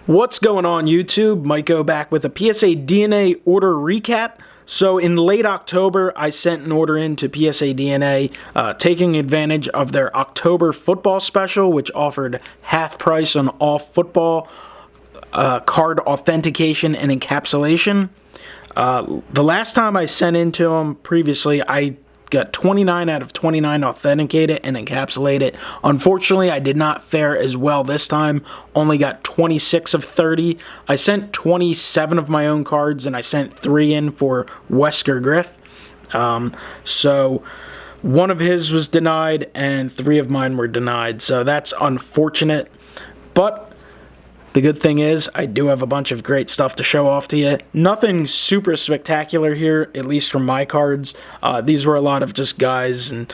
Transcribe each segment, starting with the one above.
What's going on YouTube? MikeO back with a PSA DNA order recap. So in late October, I sent an order in to PSA DNA, taking advantage of their October football special, which offered half price on all football card authentication and encapsulation. The last time I sent into them previously, I got 29 out of 29 authenticated and encapsulated. Unfortunately, I did not fare as well this time. Only got 26 of 30. I sent 27 of my own cards, and I sent 3 in for Wesker Griff. So one of his was denied, and 3 of mine were denied. So that's unfortunate. But the good thing is, I do have a bunch of great stuff to show off to you. Nothing super spectacular here, at least from my cards. These were a lot of just guys and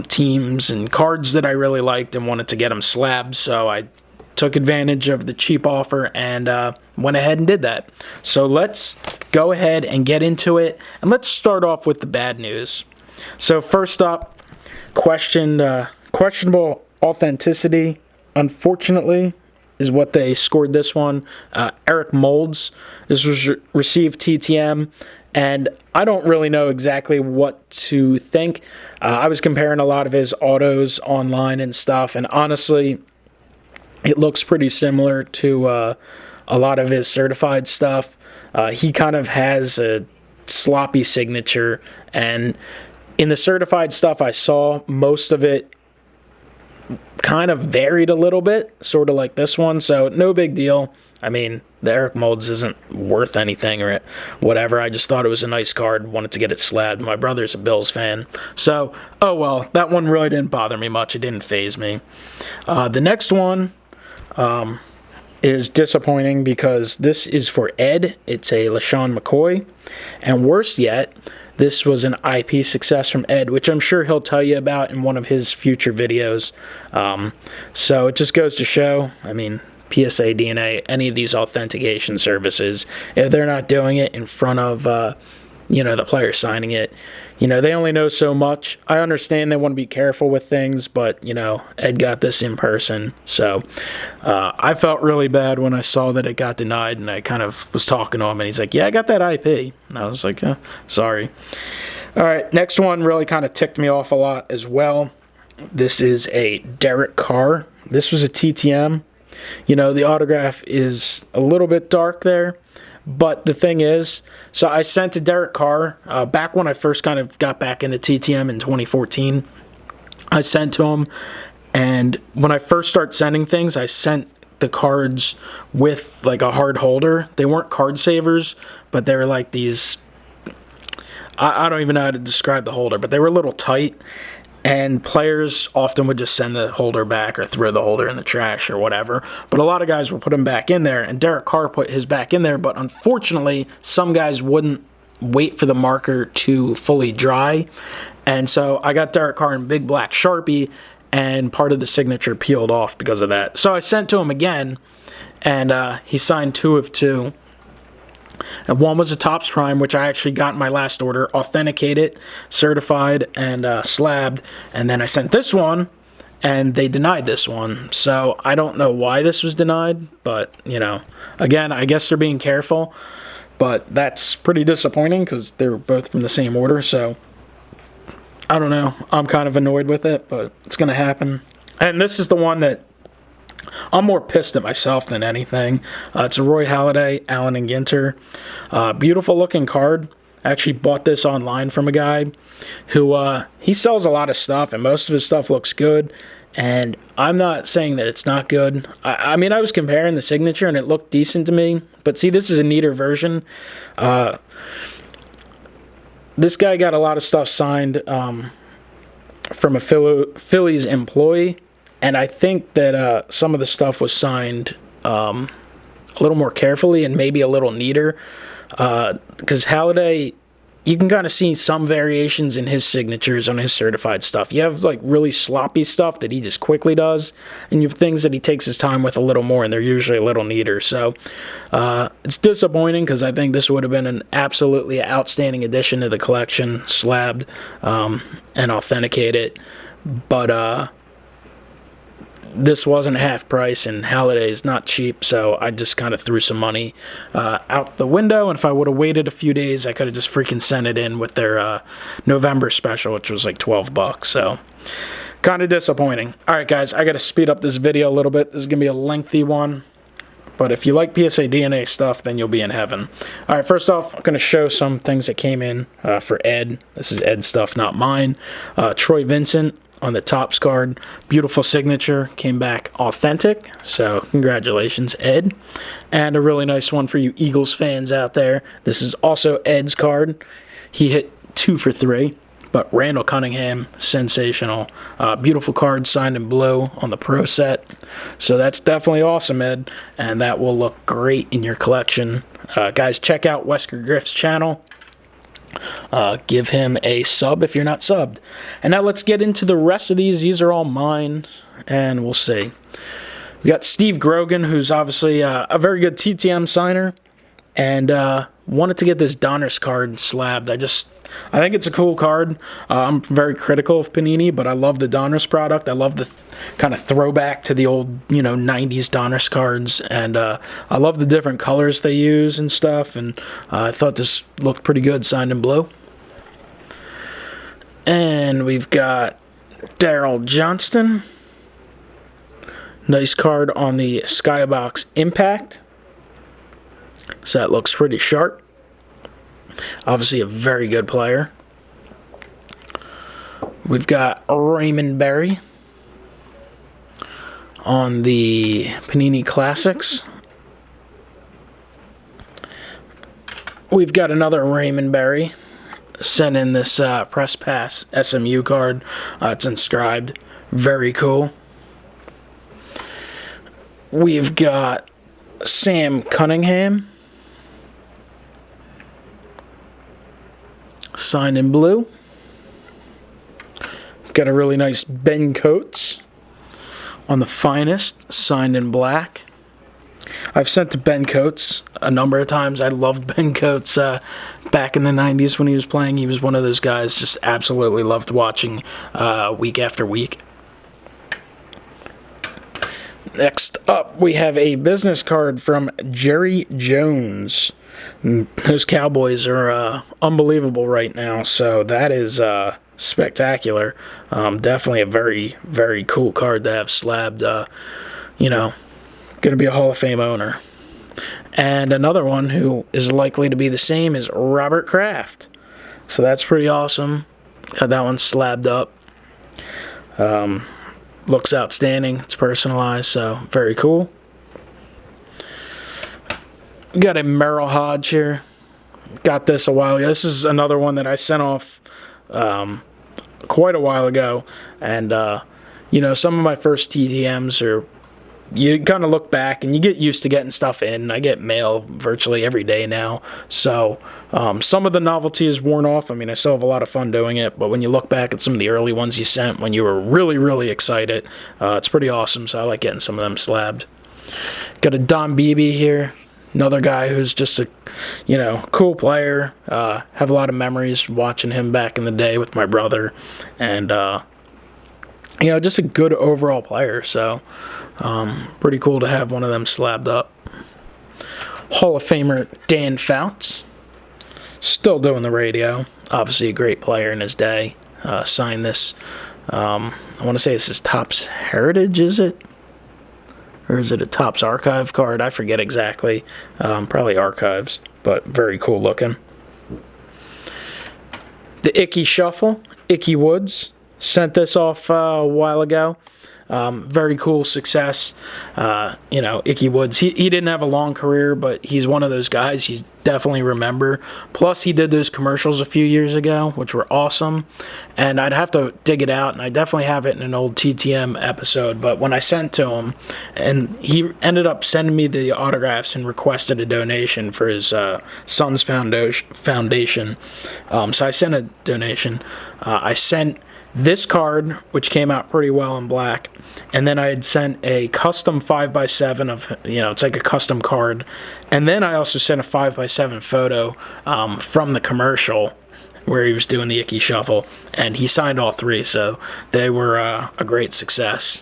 teams and cards that I really liked and wanted to get them slabbed, so I took advantage of the cheap offer and went ahead and did that. So let's go ahead and get into it, and let's start off with the bad news. So first up, questionable authenticity, unfortunately, is what they scored this one. Eric Molds. This was received TTM, and I don't really know exactly what to think. I was comparing a lot of his autos online and stuff, and honestly, it looks pretty similar to a lot of his certified stuff. He kind of has a sloppy signature, and in the certified stuff I saw, most of it kind of varied a little bit, sort of like this one, so no big deal. I mean, the Eric Molds isn't worth anything or whatever. I just thought it was a nice card, wanted to get it slabbed. My brother's a Bills fan, so, oh well, that one really didn't bother me much. It didn't faze me. The next one is disappointing because this is for Ed. It's a LaShawn McCoy, and worse yet, this was an IP success from Ed, which I'm sure he'll tell you about in one of his future videos. So it just goes to show, I mean, PSA DNA, any of these authentication services, if they're not doing it in front of, the player signing it, they only know so much. I understand they want to be careful with things, but, Ed got this in person. So I felt really bad when I saw that it got denied, and I kind of was talking to him, and he's like, yeah, I got that IP. And I was like, sorry. All right, next one really kind of ticked me off a lot as well. This is a Derek Carr. This was a TTM. The autograph is a little bit dark there. But the thing is, so I sent to Derek Carr, back when I first kind of got back into TTM in 2014, I sent to him, and when I first started sending things, I sent the cards with like a hard holder. They weren't card savers, but they were like these, I don't even know how to describe the holder, but they were a little tight, and players often would just send the holder back or throw the holder in the trash or whatever. But a lot of guys would put them back in there, and Derek Carr put his back in there. But unfortunately, some guys wouldn't wait for the marker to fully dry. And so I got Derek Carr in big black Sharpie, and part of the signature peeled off because of that. So I sent to him again, and he signed 2 of 2. And one was a Topps Prime, which I actually got in my last order, authenticated, certified, and slabbed. And then I sent this one, and they denied this one. So I don't know why this was denied, but, again, I guess they're being careful. But that's pretty disappointing because they're both from the same order. So I don't know. I'm kind of annoyed with it, but it's going to happen. And this is the one that I'm more pissed at myself than anything. It's a Roy Halladay, Allen and Ginter. Beautiful looking card. I actually bought this online from a guy who, he sells a lot of stuff, and most of his stuff looks good. And I'm not saying that it's not good. I mean, I was comparing the signature, and it looked decent to me. But see, this is a neater version. This guy got a lot of stuff signed from a Phillies employee. And I think that some of the stuff was signed a little more carefully and maybe a little neater. Because Halladay, you can kind of see some variations in his signatures on his certified stuff. You have like really sloppy stuff that he just quickly does, and you have things that he takes his time with a little more, and they're usually a little neater. So it's disappointing because I think this would have been an absolutely outstanding addition to the collection, slabbed and authenticated. But this wasn't half price, and holiday is not cheap, so I just kind of threw some money out the window, and if I would have waited a few days, I could have just freaking sent it in with their November special, which was like $12, so kind of disappointing. Alright guys, I gotta speed up this video a little bit. This is gonna be a lengthy one, but if you like PSA DNA stuff, then you'll be in heaven. Alright, first off, I'm going to show some things that came in for Ed. This is Ed's stuff, not mine. Troy Vincent on the Topps card. Beautiful signature. Came back authentic. So, congratulations, Ed. And a really nice one for you Eagles fans out there. This is also Ed's card. He hit 2 for 3. But Randall Cunningham, sensational. Beautiful card, signed in blue on the Pro set. So that's definitely awesome, Ed. And that will look great in your collection. Guys, check out Wesker Griff's channel. Give him a sub if you're not subbed. And now let's get into the rest of these. These are all mine. And we'll see. We got Steve Grogan, who's obviously a very good TTM signer. And wanted to get this Donruss card slabbed. I think it's a cool card. I'm very critical of Panini, but I love the Donruss product. I love the kind of throwback to the old, 90s Donruss cards, and I love the different colors they use and stuff, and I thought this looked pretty good, signed in blue. And we've got Daryl Johnston. Nice card on the Skybox Impact. So that looks pretty sharp. Obviously a very good player. We've got Raymond Berry on the Panini Classics. We've got another Raymond Berry. Sent in this Press Pass SMU card. It's inscribed. Very cool. We've got Sam Cunningham. Signed in blue. Got a really nice Ben Coates on the Finest, signed in black. I've sent to Ben Coates a number of times. I loved Ben Coates back in the 90s when he was playing. He was one of those guys, just absolutely loved watching week after week. Next up, we have a business card from Jerry Jones. Those Cowboys are unbelievable right now, so that is spectacular. Definitely a very, very cool card to have slabbed. Going to be a Hall of Fame owner. And another one who is likely to be the same is Robert Kraft. So that's pretty awesome. Got that one slabbed up. Looks outstanding. It's personalized, so very cool. Got a Merrill Hodge here. Got this a while ago. This is another one that I sent off quite a while ago. And, some of my first TTMs are, you kind of look back and you get used to getting stuff in. I get mail virtually every day now. So some of the novelty is worn off. I mean, I still have a lot of fun doing it. But when you look back at some of the early ones you sent when you were really, really excited, it's pretty awesome. So I like getting some of them slabbed. Got a Don Beebe here. Another guy who's just a, cool player. Have a lot of memories watching him back in the day with my brother. And, just a good overall player. So, pretty cool to have one of them slabbed up. Hall of Famer Dan Fouts. Still doing the radio. Obviously a great player in his day. Signed this. I want to say this is Topps Heritage, is it? Or is it a Topps Archive card? I forget exactly. Probably Archives, but very cool looking. The Icky Shuffle, Icky Woods. Sent this off a while ago. Very cool success. Icky Woods, he didn't have a long career, but he's one of those guys you definitely remember. Plus, he did those commercials a few years ago, which were awesome. And I'd have to dig it out, and I definitely have it in an old TTM episode. But when I sent to him, and he ended up sending me the autographs and requested a donation for his son's foundation. So I sent a donation. I sent this card, which came out pretty well in black, and then I had sent a custom 5x7 of, it's like a custom card, and then I also sent a 5x7 photo from the commercial where he was doing the Icky Shuffle, and he signed all three, so they were a great success.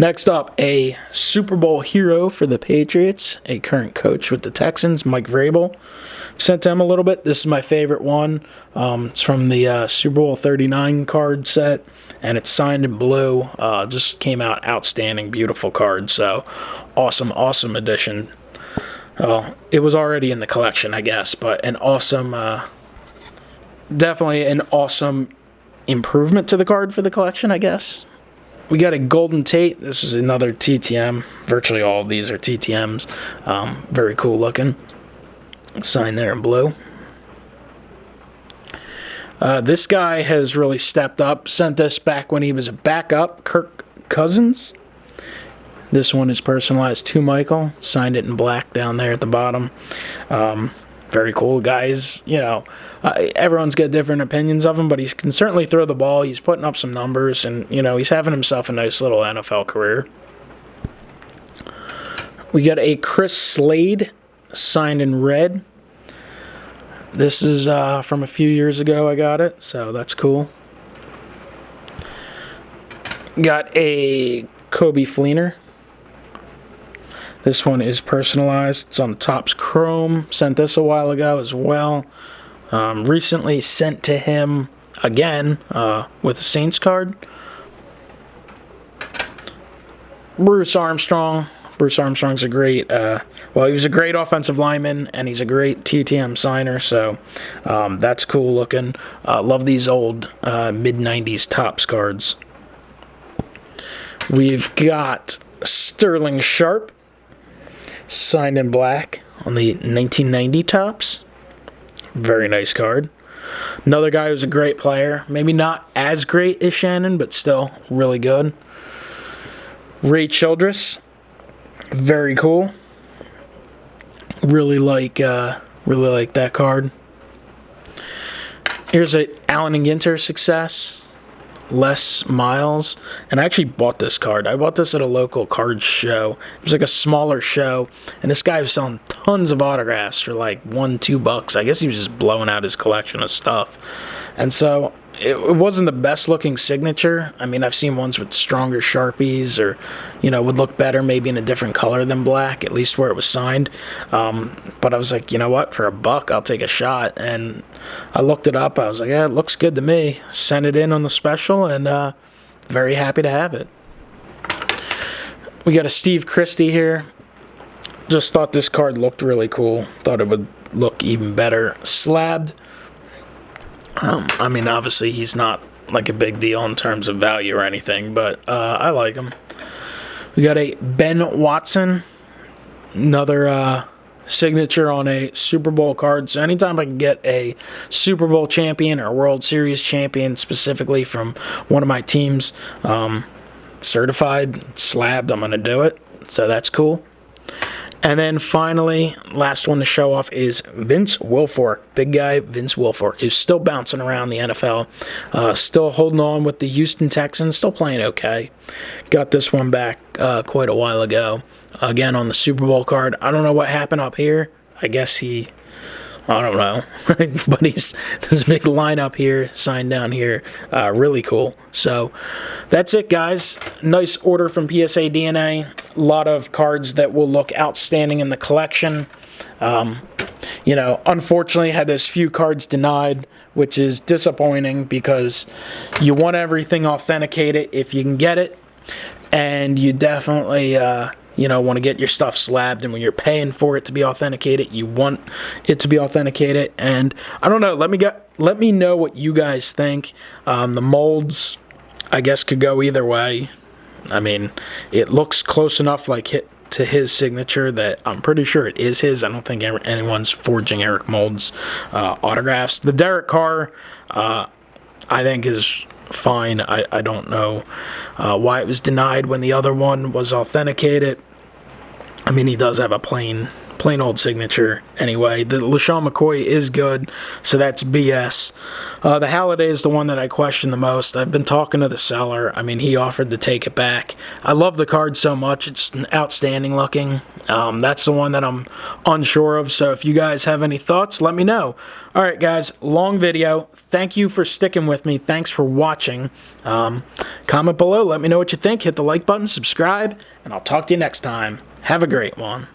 Next up, a Super Bowl hero for the Patriots, a current coach with the Texans, Mike Vrabel. Sent to him a little bit. This is my favorite one. It's from the Super Bowl 39 card set, and it's signed in blue. Just came out outstanding, beautiful card. So awesome, awesome addition. It was already in the collection, I guess, but an awesome, definitely an awesome improvement to the card for the collection, I guess. We got a Golden Tate. This is another TTM. Virtually all of these are TTMs. Very cool looking. Signed there in blue. This guy has really stepped up. Sent this back when he was a backup, Kirk Cousins. This one is personalized to Michael. Signed it in black down there at the bottom. Very cool, guys. You know, everyone's got different opinions of him, but he can certainly throw the ball. He's putting up some numbers, and, you know, he's having himself a nice little NFL career. We got a Chris Slade signed in red. This is from a few years ago I got it, so that's cool. Got a Kobe Fleener. This one is personalized. It's on the Topps Chrome. Sent this a while ago as well. Recently sent to him again with a Saints card. Bruce Armstrong. Bruce Armstrong's a great, he was a great offensive lineman, and he's a great TTM signer, so that's cool looking. Love these old mid-90s Topps cards. We've got Sterling Sharp, signed in black on the 1990 Topps. Very nice card. Another guy who's a great player. Maybe not as great as Shannon, but still really good. Ray Childress. Very cool. Really like that card. Here's a Allen and Ginter success. Les Miles. And I actually bought this card. I bought this at a local card show. It was like a smaller show, and this guy was selling tons of autographs for like $1-2. I guess he was just blowing out his collection of stuff. And so it wasn't the best looking signature. I mean, I've seen ones with stronger Sharpies, or, you know, would look better maybe in a different color than black, at least where it was signed. But I was like, you know what, for $1, I'll take a shot. And I looked it up. I was like, yeah, it looks good to me. Sent it in on the special, and very happy to have it. We got a Steve Christie here. Just thought this card looked really cool. Thought it would look even better slabbed. I mean, obviously, he's not like a big deal in terms of value or anything, but I like him. We got a Ben Watson, another signature on a Super Bowl card. So anytime I can get a Super Bowl champion or World Series champion specifically from one of my teams, certified, slabbed, I'm going to do it. So that's cool. And then finally, last one to show off is Vince Wilfork. Big guy Vince Wilfork, who's still bouncing around the NFL. Still holding on with the Houston Texans. Still playing okay. Got this one back quite a while ago. Again, on the Super Bowl card. I don't know what happened up here. I guess I don't know. But there's a big lineup here, signed down here. Really cool. So that's it, guys. Nice order from PSA DNA. A lot of cards that will look outstanding in the collection. You know, unfortunately, had those few cards denied, which is disappointing because you want everything authenticated if you can get it. And you definitely want to get your stuff slabbed, and when you're paying for it to be authenticated, you want it to be authenticated. And I don't know, let me know what you guys think. The molds, I guess, could go either way. I mean, it looks close enough to his signature that I'm pretty sure it is his. I don't think anyone's forging Eric Mold's autographs. The Derek Carr, I think, is fine. I don't know why it was denied when the other one was authenticated. I mean, he does have a plain plain old signature anyway. The LaShawn McCoy is good, so that's BS. The Halliday is the one that I question the most. I've been talking to the seller. I mean, he offered to take it back. I love the card so much. It's outstanding looking. That's the one that I'm unsure of, so if you guys have any thoughts, let me know. All right, guys, long video. Thank you for sticking with me. Thanks for watching. Comment below. Let me know what you think. Hit the like button, subscribe, and I'll talk to you next time. Have a great one.